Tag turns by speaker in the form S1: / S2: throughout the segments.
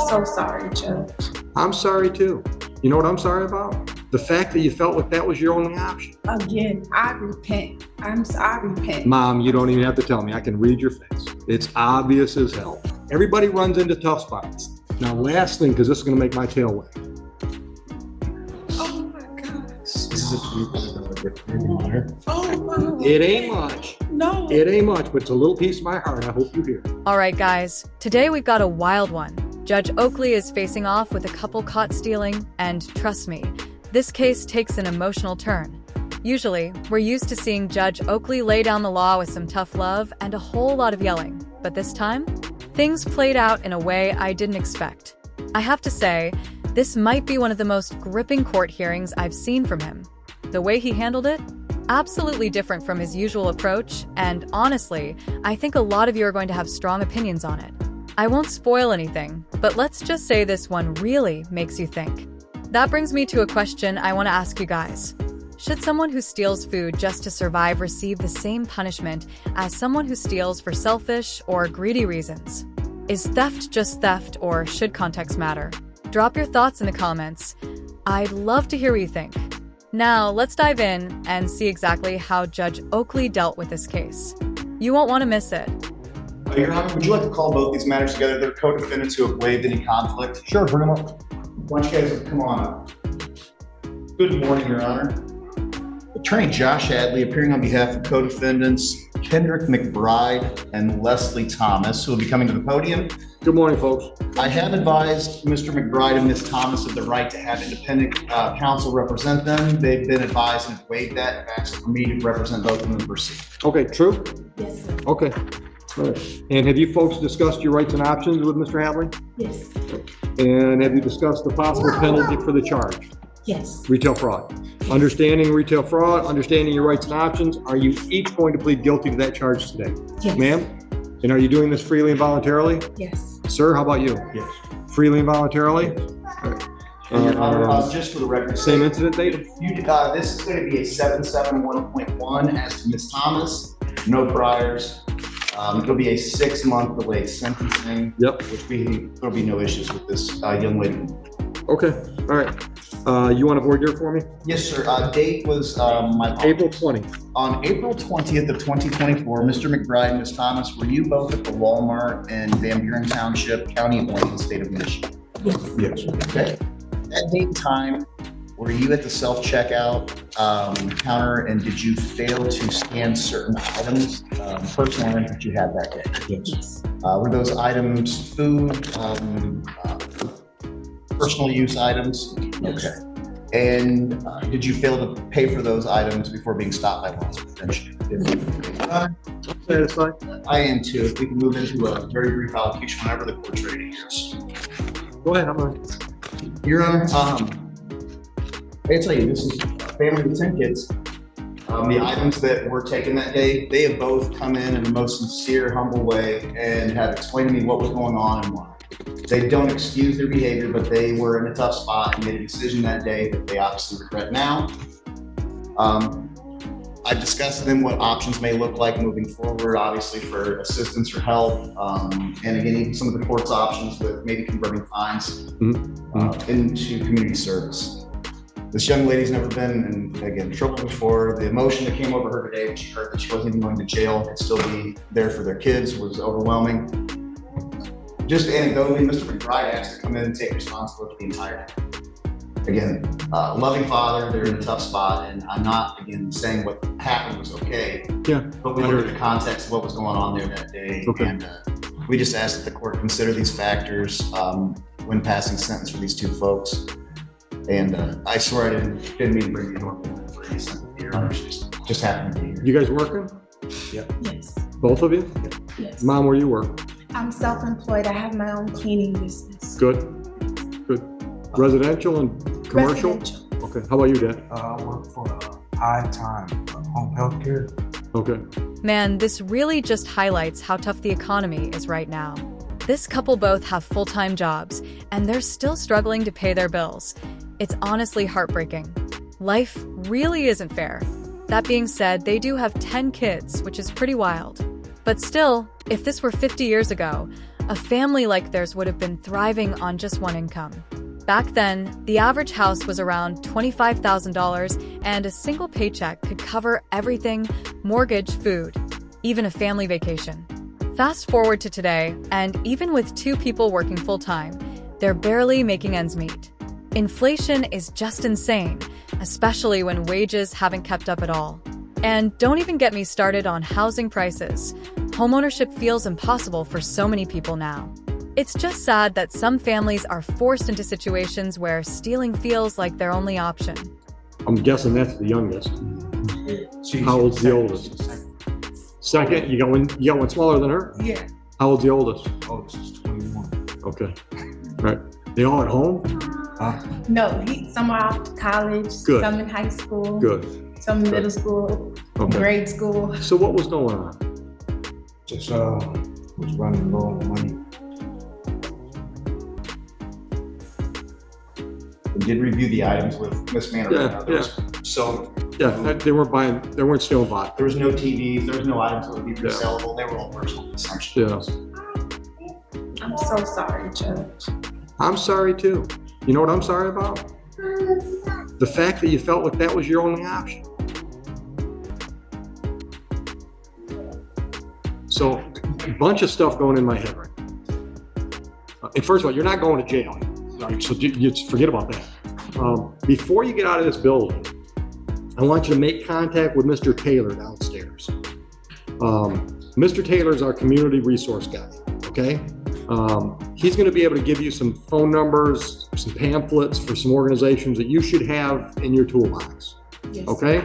S1: so sorry, Judge.
S2: I'm sorry too. You know what I'm sorry about? The fact that you felt like that was your only option.
S1: Again, I repent. I repent.
S2: Mom, you don't even have to tell me. I can read your face. It's obvious as hell. Everybody runs into tough spots. Now, last thing, because this is going to make my tail wag.
S1: Oh my gosh.
S3: Oh,
S2: It ain't much.
S1: No.
S2: It ain't much, but it's a little piece of my heart. I hope you hear.
S4: All right, guys. Today we've got a wild one. Judge Oakley is facing off with a couple caught stealing, and trust me, this case takes an emotional turn. Usually, we're used to seeing Judge Oakley lay down the law with some tough love and a whole lot of yelling. But this time, things played out in a way I didn't expect. I have to say, this might be one of the most gripping court hearings I've seen from him. The way he handled it? Absolutely different from his usual approach, and honestly, I think a lot of you are going to have strong opinions on it. I won't spoil anything, but let's just say this one really makes you think. That brings me to a question I want to ask you guys. Should someone who steals food just to survive receive the same punishment as someone who steals for selfish or greedy reasons? Is theft just theft, or should context matter? Drop your thoughts in the comments. I'd love to hear what you think. Now, let's dive in and see exactly how Judge Oakley dealt with this case. You won't want to miss it.
S3: Your Honor, would you like to call both these matters together? They're co-defendants who have waived any conflict.
S2: Sure, bring them up.
S3: Why don't you guys come on up? Good morning, Your Honor. Attorney Josh Adley appearing on behalf of co-defendants Kendrick McBride and Leslie Thomas, who will be coming to the podium.
S2: Good morning, folks.
S3: I have advised Mr. McBride and Ms. Thomas of the right to have independent counsel represent them. They've been advised and have waived that and asked for me to represent both of them and proceed.
S2: Okay, true?
S1: Yes, sir.
S2: Okay. All right. And have you folks discussed your rights and options with Mr. Hadley?
S1: Yes.
S2: And have you discussed the possible penalty for the charge?
S1: Yes.
S2: Retail fraud. Understanding retail fraud, understanding your rights and options, are you each going to plead guilty to that charge today?
S1: Yes.
S2: Ma'am? And are you doing this freely and voluntarily?
S1: Yes.
S2: Sir, how about you?
S3: Yes.
S2: Freely and voluntarily? All right.
S3: And Your Honor, just for the record,
S2: Same incident date?
S3: this is going to be a 771.1 as to Ms. Thomas, no priors. It'll be a 6-month delayed sentencing.
S2: Yep.
S3: There'll be no issues with this young lady.
S2: Okay, all right. You want to void year for me?
S3: Yes, sir. Date was
S2: April 20.
S3: On April 20th of 2024, Mr. McBride and Ms. Thomas, were you both at the Walmart in Van Buren Township, County of Blaine, State of Michigan?
S2: Yes.
S3: Okay. That date and time, were you at the self-checkout counter, and did you fail to scan certain items, personal items that you had that day?
S1: Yes.
S3: Were those items food, personal use items?
S1: Yes.
S3: Okay. And did you fail to pay for those items before being stopped by law enforcement?
S2: Satisfied?
S3: I am too. If we can move into a very brief allocution whenever the court's ready.
S2: Go ahead, I'm ready.
S3: Your Honor, I tell you, this is a family with 10 kids. The items that were taken that day, they have both come in the most sincere, humble way and have explained to me what was going on and why. They don't excuse their behavior, but they were in a tough spot and made a decision that day that they obviously regret now. I've discussed with them what options may look like moving forward, obviously for assistance or help, and again, even some of the court's options with maybe converting fines into community service. This young lady's never been in, again, trouble before. The emotion that came over her today when she heard that she wasn't even going to jail, could still be there for their kids, was overwhelming. Just anecdotally, Mr. McBride asked to come in and take responsibility for the entire day. Again, loving father, they're in a tough spot, and I'm not, again, saying what happened was okay.
S2: Yeah.
S3: But we look at the context of what was going on there that day,
S2: Okay.
S3: and we just ask that the court consider these factors when passing sentence for these two folks. And I swear I didn't mean to bring you normal for any sentence here. Just happened to be here.
S2: You guys working?
S1: Yes.
S2: Both of you?
S1: Yes.
S2: Mom, where you work?
S1: I'm self-employed. I have my own cleaning business.
S2: Good. Good. Residential and commercial?
S1: Residential.
S2: Okay. How about you, Dad?
S5: I work for High Time Home Health Care.
S2: Okay.
S4: Man, this really just highlights how tough the economy is right now. This couple both have full-time jobs, and they're still struggling to pay their bills. It's honestly heartbreaking. Life really isn't fair. That being said, they do have 10 kids, which is pretty wild. But still, if this were 50 years ago, a family like theirs would have been thriving on just one income. Back then, the average house was around $25,000, and a single paycheck could cover everything: mortgage, food, even a family vacation. Fast forward to today, and even with two people working full-time, they're barely making ends meet. Inflation is just insane, especially when wages haven't kept up at all. And don't even get me started on housing prices. Homeownership feels impossible for so many people now. It's just sad that some families are forced into situations where stealing feels like their only option.
S2: I'm guessing that's the youngest.
S5: She's
S2: How old's the
S5: second.
S2: oldest?
S5: She's second.
S2: Second, you got one smaller than her?
S1: Yeah.
S2: How old's the oldest?
S5: Oldest is 21.
S2: Okay, right. They all at home?
S1: No, some are off to college,
S2: Good.
S1: some in high school,
S2: Good.
S1: some in middle school,
S2: Okay.
S1: grade school.
S2: So what was going on?
S5: Just was running low on money.
S3: We did review the items with Miss Manor.
S2: Yeah.
S3: So
S2: Yeah, they weren't stealing vodka.
S3: there was no TVs, there was no items that would be resellable. They were all personal consumption.
S2: Yeah.
S1: I'm so sorry, Judge.
S2: I'm sorry too. You know what I'm sorry about? The fact that you felt like that was your only option. So, a bunch of stuff going in my head right now. And first of all, you're not going to jail. So you forget about that. Before you get out of this building, I want you to make contact with Mr. Taylor downstairs. Mr. Taylor is our community resource guy, okay? He's gonna be able to give you some phone numbers, some pamphlets for some organizations that you should have in your toolbox,
S1: Yes.
S2: okay?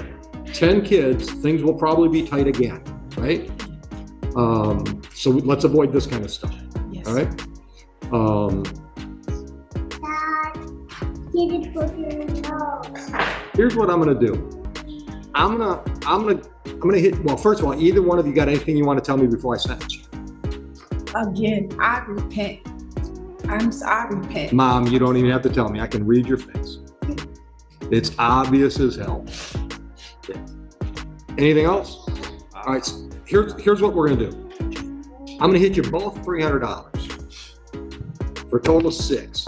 S2: 10 kids, things will probably be tight again, right? So let's avoid this kind of stuff,
S1: Yes.
S2: all right? Here's what I'm gonna do. I'm gonna hit, well, first of all, either one of you got anything you want to tell me before I sentence you?
S1: Again, I repent. I repent.
S2: Mom, you don't even have to tell me. I can read your face. It's obvious as hell. Yeah. Anything else? All right, so here's what we're gonna do. I'm gonna hit you both $300 for a total of $600.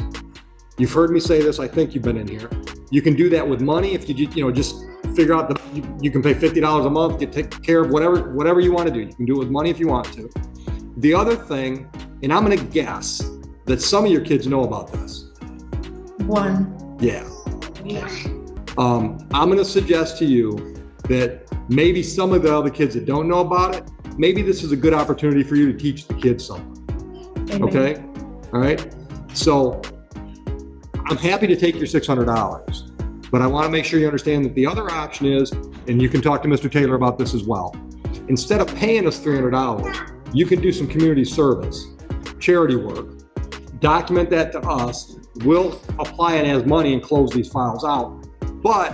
S2: You've heard me say this. I think you've been in here. You can do that with money if you just figure out you can pay $50 a month to take care of whatever you want to do. You can do it with money if you want to. The other thing, and I'm gonna guess that some of your kids know about this.
S1: One.
S2: Yeah.
S1: Yeah.
S2: I'm gonna suggest to you that maybe some of the other kids that don't know about it, maybe this is a good opportunity for you to teach the kids something.
S1: Amen.
S2: Okay? All right? So I'm happy to take your $600, but I want to make sure you understand that the other option is, and you can talk to Mr. Taylor about this as well, instead of paying us $300, you can do some community service, charity work, document that to us, we'll apply it as money and close these files out. But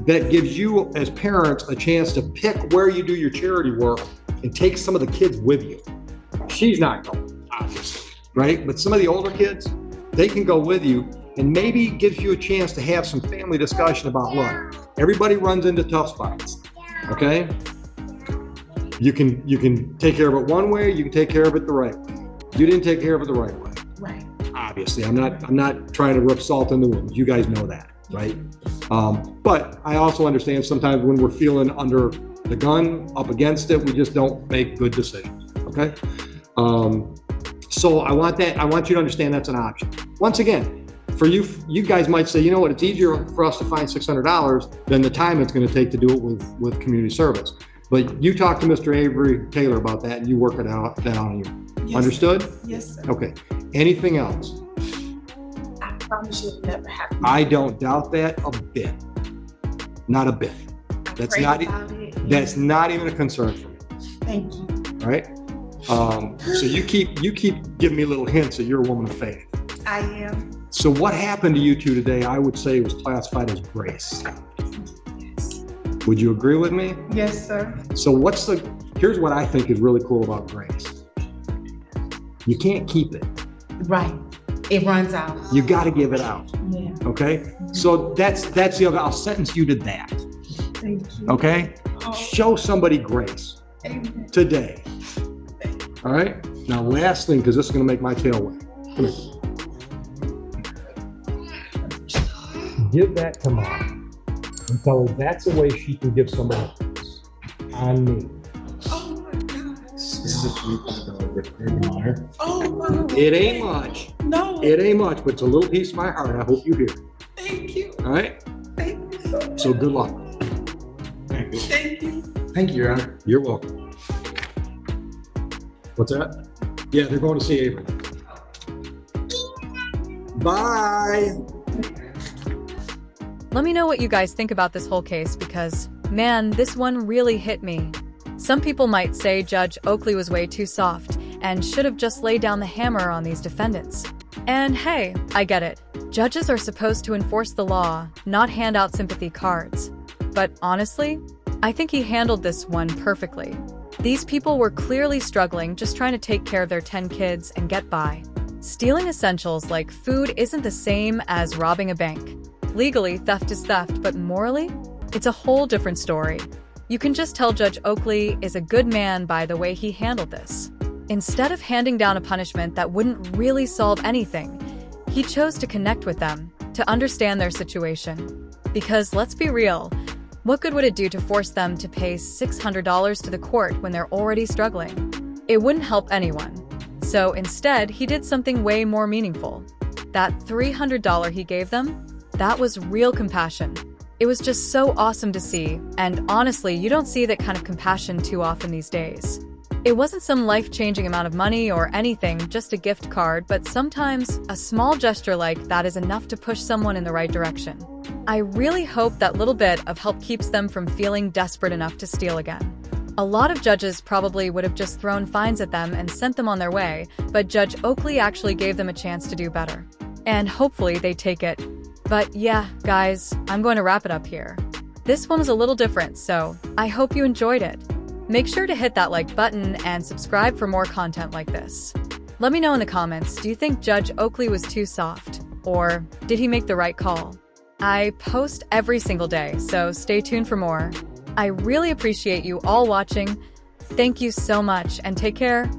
S2: that gives you as parents a chance to pick where you do your charity work and take some of the kids with you. She's not going, obviously, right? But some of the older kids, they can go with you, and maybe it gives you a chance to have some family discussion about, look, everybody runs into tough spots, okay? You can take care of it one way, you can take care of it the right way. You didn't take care of it the right way.
S1: Right.
S2: Obviously, I'm not trying to rub salt in the wound. You guys know that, right? But I also understand sometimes when we're feeling under the gun, up against it, we just don't make good decisions, okay? So I want you to understand that's an option. Once again, for you guys might say, you know what, it's easier for us to find $600 than the time it's gonna take to do it with community service. But you talk to Mr. Avery Taylor about that and you work it out on you.
S1: Yes,
S2: Understood?
S1: sir. Yes, sir.
S2: Okay. Anything else?
S1: I promise you it'll never happen.
S2: I don't doubt that a bit. Not a bit. That's
S1: Pray
S2: not
S1: about it.
S2: That's not even a concern for me.
S1: Thank you.
S2: All right? So you keep giving me little hints that you're a woman of faith.
S1: I am.
S2: So what happened to you two today, I would say was classified as grace.
S1: Yes.
S2: Would you agree with me?
S1: Yes, sir.
S2: So here's what I think is really cool about grace. You can't keep it.
S1: Right. It runs out.
S2: You got to give it out.
S1: Yeah.
S2: Okay? So that's the other, I'll sentence you to that.
S1: Thank you.
S2: Okay?
S1: Oh,
S2: Show somebody grace
S1: amen.
S2: today. All right? Now, last thing, because this is going to make my tail wag. Come here. Give that to Mom and tell her that's a way she can give somebody else on me.
S1: Oh my God.
S3: This is a $300
S1: Oh my.
S2: It ain't much.
S1: No.
S2: It ain't much, but it's a little piece of my heart. I hope you hear it.
S1: Thank you.
S2: All right?
S1: Thank you so much.
S2: So good luck.
S1: Thank you.
S3: Thank you, Your Honor.
S2: You're welcome. What's that? Yeah, they're going to see Avery. Bye.
S4: Let me know what you guys think about this whole case because, man, this one really hit me. Some people might say Judge Oakley was way too soft and should have just laid down the hammer on these defendants. And hey, I get it. Judges are supposed to enforce the law, not hand out sympathy cards. But honestly, I think he handled this one perfectly. These people were clearly struggling, just trying to take care of their 10 kids and get by. Stealing essentials like food isn't the same as robbing a bank. Legally, theft is theft, but morally, it's a whole different story. You can just tell Judge Oakley is a good man by the way he handled this. Instead of handing down a punishment that wouldn't really solve anything, he chose to connect with them, to understand their situation. Because let's be real, what good would it do to force them to pay $600 to the court when they're already struggling? It wouldn't help anyone. So instead, he did something way more meaningful. That $300 he gave them, that was real compassion. It was just so awesome to see, and honestly, you don't see that kind of compassion too often these days. It wasn't some life-changing amount of money or anything, just a gift card, but sometimes a small gesture like that is enough to push someone in the right direction. I really hope that little bit of help keeps them from feeling desperate enough to steal again. A lot of judges probably would have just thrown fines at them and sent them on their way, but Judge Oakley actually gave them a chance to do better. And hopefully they take it. But yeah, guys, I'm going to wrap it up here. This one was a little different, so I hope you enjoyed it. Make sure to hit that like button and subscribe for more content like this. Let me know in the comments, do you think Judge Oakley was too soft? Or did he make the right call? I post every single day, so stay tuned for more. I really appreciate you all watching. Thank you so much and take care.